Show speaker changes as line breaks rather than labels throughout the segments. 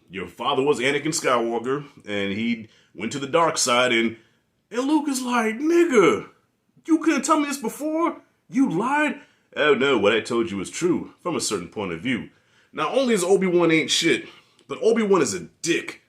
your father was Anakin Skywalker, and he went to the dark side, and Luke is like, nigga, you couldn't tell me this before? You lied? Oh no, what I told you was true, from a certain point of view. Not only is Obi-Wan ain't shit, but Obi-Wan is a dick.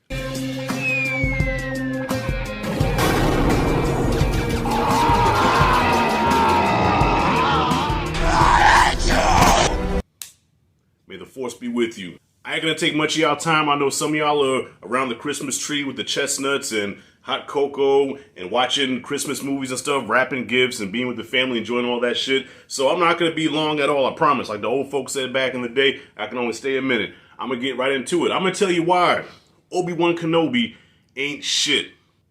May the Force be with you. I ain't gonna take much of y'all time. I know some of y'all are around the Christmas tree with the chestnuts and hot cocoa and watching Christmas movies and stuff, wrapping gifts and being with the family, enjoying all that shit. So I'm not gonna be long at all, I promise. Like the old folks said back in the day, I can only stay a minute. I'm gonna get right into it. I'm gonna tell you why Obi-Wan Kenobi ain't shit.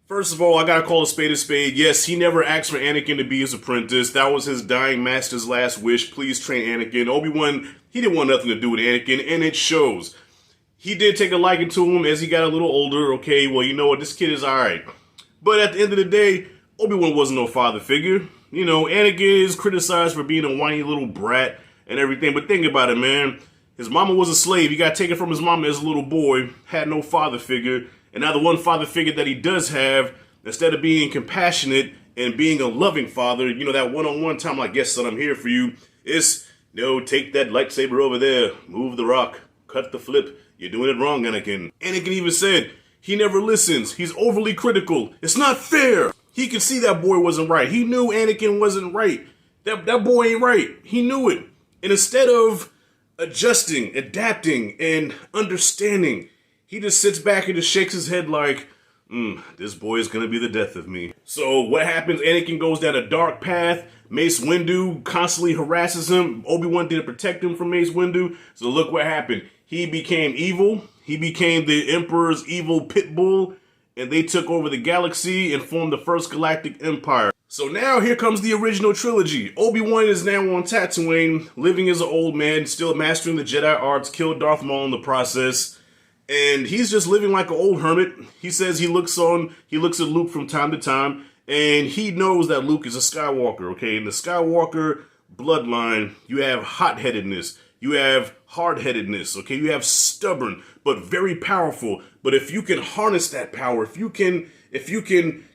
First of all, I gotta call a spade a spade. Yes, he never asked for Anakin to be his apprentice. That was his dying master's last wish. Please train Anakin. Obi-Wan, he didn't want nothing to do with Anakin, and it shows. He did take a liking to him as he got a little older. Okay, well, you know what? This kid is alright. But at the end of the day, Obi-Wan wasn't no father figure. You know, Anakin is criticized for being a whiny little brat and everything. But think about it, man. His mama was a slave. He got taken from his mama as a little boy. Had no father figure. And now the one father figure that he does have, instead of being compassionate and being a loving father, you know, that one-on-one time, like, yes, son, I'm here for you, is, no, take that lightsaber over there, move the rock, cut the flip. You're doing it wrong, Anakin. Anakin even said, he never listens. He's overly critical. It's not fair. He could see that boy wasn't right. He knew Anakin wasn't right. That boy ain't right. He knew it. And instead of adjusting, adapting, and understanding, he just sits back and just shakes his head like, this boy is going to be the death of me. So what happens? Anakin goes down a dark path. Mace Windu constantly harasses him. Obi-Wan didn't protect him from Mace Windu. So look what happened. He became evil. He became the Emperor's evil pit bull. And they took over the galaxy and formed the First Galactic Empire. So now here comes the original trilogy. Obi-Wan is now on Tatooine, living as an old man, still mastering the Jedi arts, killed Darth Maul in the process. And he's just living like an old hermit. He says he looks at Luke from time to time, and he knows that Luke is a Skywalker, okay? In the Skywalker bloodline, you have hot-headedness, you have hard-headedness, okay? You have stubborn, but very powerful. But if you can harness that power, if you can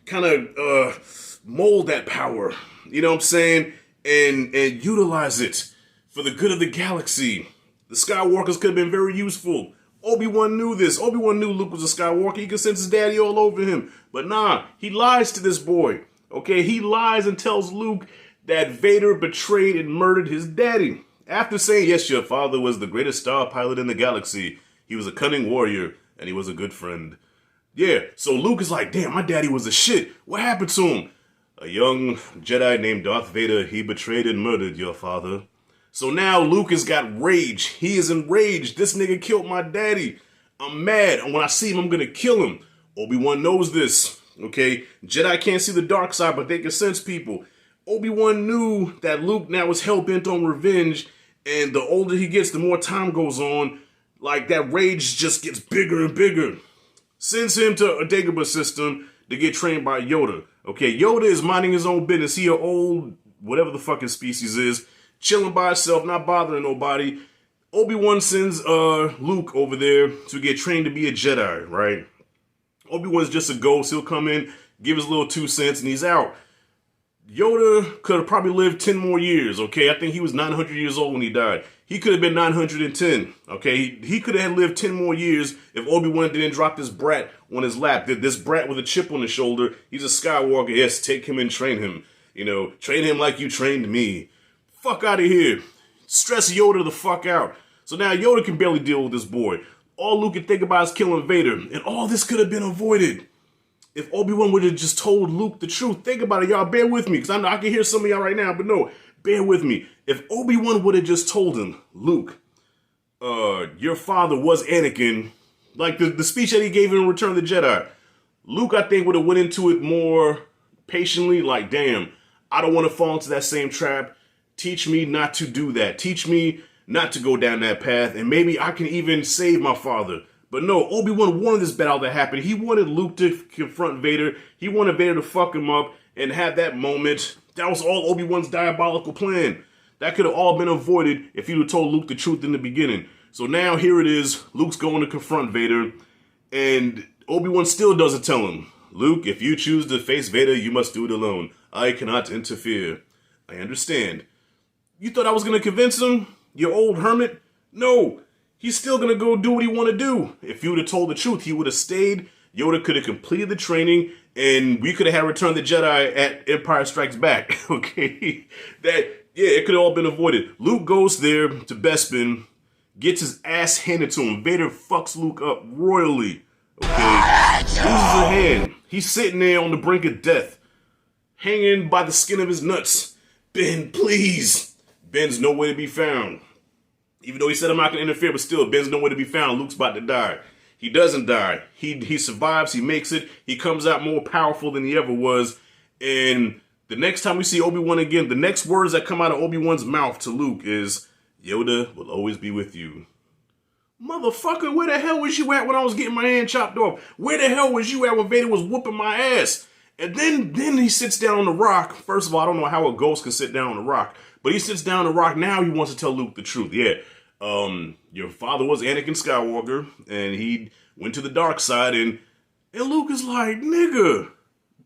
kind of mold that power, you know what I'm saying? And utilize it for the good of the galaxy, the Skywalkers could have been very useful. Obi-Wan knew this. Obi-Wan knew Luke was a Skywalker. He could sense his daddy all over him. But nah, he lies to this boy. Okay, he lies and tells Luke that Vader betrayed and murdered his daddy. After saying, yes, your father was the greatest star pilot in the galaxy. He was a cunning warrior, and he was a good friend. Yeah, so Luke is like, damn, my daddy was a shit. What happened to him? A young Jedi named Darth Vader, he betrayed and murdered your father. So now Luke has got rage. He is enraged. This nigga killed my daddy. I'm mad. And when I see him, I'm going to kill him. Obi-Wan knows this. Okay? Jedi can't see the dark side, but they can sense people. Obi-Wan knew that Luke now was hell-bent on revenge. And the older he gets, the more time goes on. Like, that rage just gets bigger and bigger. Sends him to a Dagobah system to get trained by Yoda. Okay? Yoda is minding his own business. He an old, whatever the fucking species is, chilling by himself, not bothering nobody. Obi-Wan sends Luke over there to get trained to be a Jedi, right? Obi-Wan's just a ghost. He'll come in, give his little 2 cents, and he's out. Yoda could have probably lived 10 more years, okay? I think he was 900 years old when he died. He could have been 910, okay? He could have lived 10 more years if Obi-Wan didn't drop this brat on his lap. This brat with a chip on his shoulder. He's a Skywalker. Yes, take him and train him. You know, train him like you trained me. Fuck out of here. Stress Yoda the fuck out. So now Yoda can barely deal with this boy. All Luke can think about is killing Vader. And all this could have been avoided if Obi-Wan would have just told Luke the truth. Think about it, y'all. Bear with me, because I know I can hear some of y'all right now, but no, bear with me. If Obi-Wan would have just told him, Luke, your father was Anakin, like the speech that he gave him in Return of the Jedi, Luke, I think, would have went into it more patiently, like, damn, I don't want to fall into that same trap. Teach me not to do that. Teach me not to go down that path, and maybe I can even save my father. But no, Obi-Wan wanted this battle to happen. He wanted Luke to confront Vader. He wanted Vader to fuck him up and have that moment. That was all Obi-Wan's diabolical plan. That could have all been avoided if he would have told Luke the truth in the beginning. So now here it is. Luke's going to confront Vader, and Obi-Wan still doesn't tell him, Luke, if you choose to face Vader, you must do it alone. I cannot interfere. I understand. You thought I was going to convince him? You old hermit? No. He's still going to go do what he want to do. If you would have told the truth, he would have stayed. Yoda could have completed the training, and we could have had Return of the Jedi at Empire Strikes Back. Okay? It could have all been avoided. Luke goes there to Bespin, gets his ass handed to him. Vader fucks Luke up royally. Okay? Loses a hand. He's sitting there on the brink of death, hanging by the skin of his nuts. Ben, please. Ben's nowhere to be found. Even though he said I'm not going to interfere, but still, Ben's nowhere to be found. Luke's about to die. He doesn't die. He survives. He makes it. He comes out more powerful than he ever was. And the next time we see Obi-Wan again, the next words that come out of Obi-Wan's mouth to Luke is, Yoda will always be with you. Motherfucker, where the hell was you at when I was getting my hand chopped off? Where the hell was you at when Vader was whooping my ass? And then he sits down on the rock. First of all, I don't know how a ghost can sit down on the rock. But he sits down on the rock. Now he wants to tell Luke the truth. Yeah, your father was Anakin Skywalker, and he went to the dark side. And Luke is like, nigga,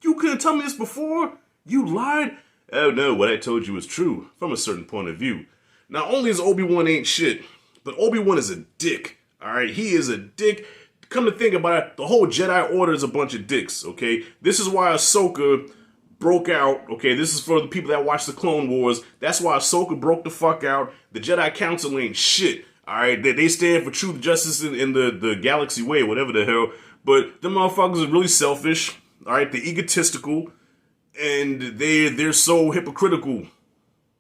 you couldn't tell me this before? You lied? Oh no, what I told you was true from a certain point of view. Not only is Obi-Wan ain't shit, but Obi-Wan is a dick. All right, he is a dick. Come to think about it, the whole Jedi Order is a bunch of dicks, okay? This is why Ahsoka broke out, okay? This is for the people that watch the Clone Wars. That's why Ahsoka broke the fuck out. The Jedi Council ain't shit, all right? They stand for truth, justice, in the galaxy way, whatever the hell. But them motherfuckers are really selfish, all right? They're egotistical, and they're so hypocritical.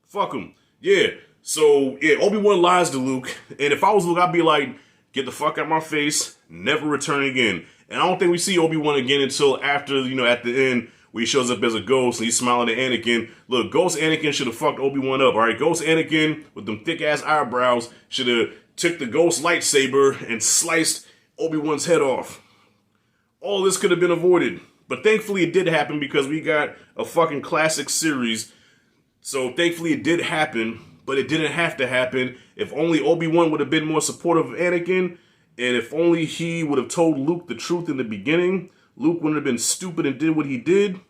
Fuck them. Yeah, so, yeah, Obi-Wan lies to Luke. And if I was Luke, I'd be like, get the fuck out of my face. Never return again. And I don't think we see Obi-Wan again until after, at the end, where he shows up as a ghost and he's smiling at Anakin. Look, Ghost Anakin should have fucked Obi-Wan up, alright? Ghost Anakin, with them thick-ass eyebrows, should have took the ghost lightsaber and sliced Obi-Wan's head off. All this could have been avoided. But thankfully it did happen because we got a fucking classic series. So thankfully it did happen, but it didn't have to happen. If only Obi-Wan would have been more supportive of Anakin, and if only he would have told Luke the truth in the beginning, Luke wouldn't have been stupid and did what he did.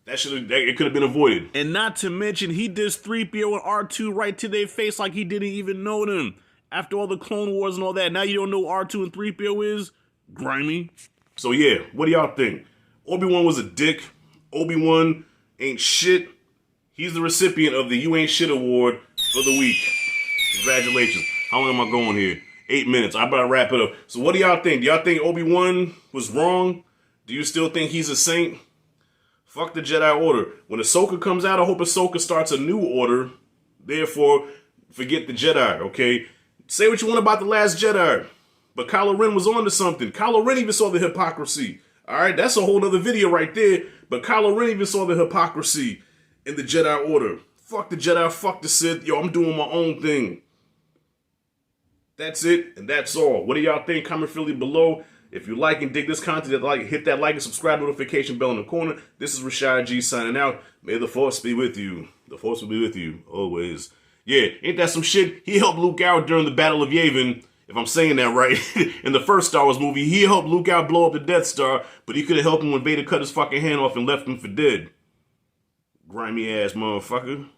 It could have been avoided. And not to mention, he dissed 3PO and R2 right to their face like he didn't even know them. After all the Clone Wars and all that, now you don't know who R2 and 3PO is? Grimy. So yeah, what do y'all think? Obi-Wan was a dick. Obi-Wan ain't shit. He's the recipient of the You Ain't Shit Award for the week. Congratulations. How long am I going here? 8 minutes. I better wrap it up. So what do y'all think? Do y'all think Obi-Wan was wrong? Do you still think he's a saint? Fuck the Jedi Order. When Ahsoka comes out, I hope Ahsoka starts a new order. Therefore, forget the Jedi, okay? Say what you want about The Last Jedi, but Kylo Ren was on to something. Kylo Ren even saw the hypocrisy. Alright, that's a whole other video right there. But Kylo Ren even saw the hypocrisy in the Jedi Order. Fuck the Jedi, fuck the Sith. Yo, I'm doing my own thing. That's it, and that's all. What do y'all think? Comment freely below. If you like and dig this content, hit that like and subscribe notification bell in the corner. This is Rashad G signing out. May the Force be with you. The Force will be with you, always. Yeah, ain't that some shit? He helped Luke out during the Battle of Yavin, if I'm saying that right. In the first Star Wars movie, he helped Luke out blow up the Death Star, but he could have helped him when Vader cut his fucking hand off and left him for dead. Grimy ass motherfucker.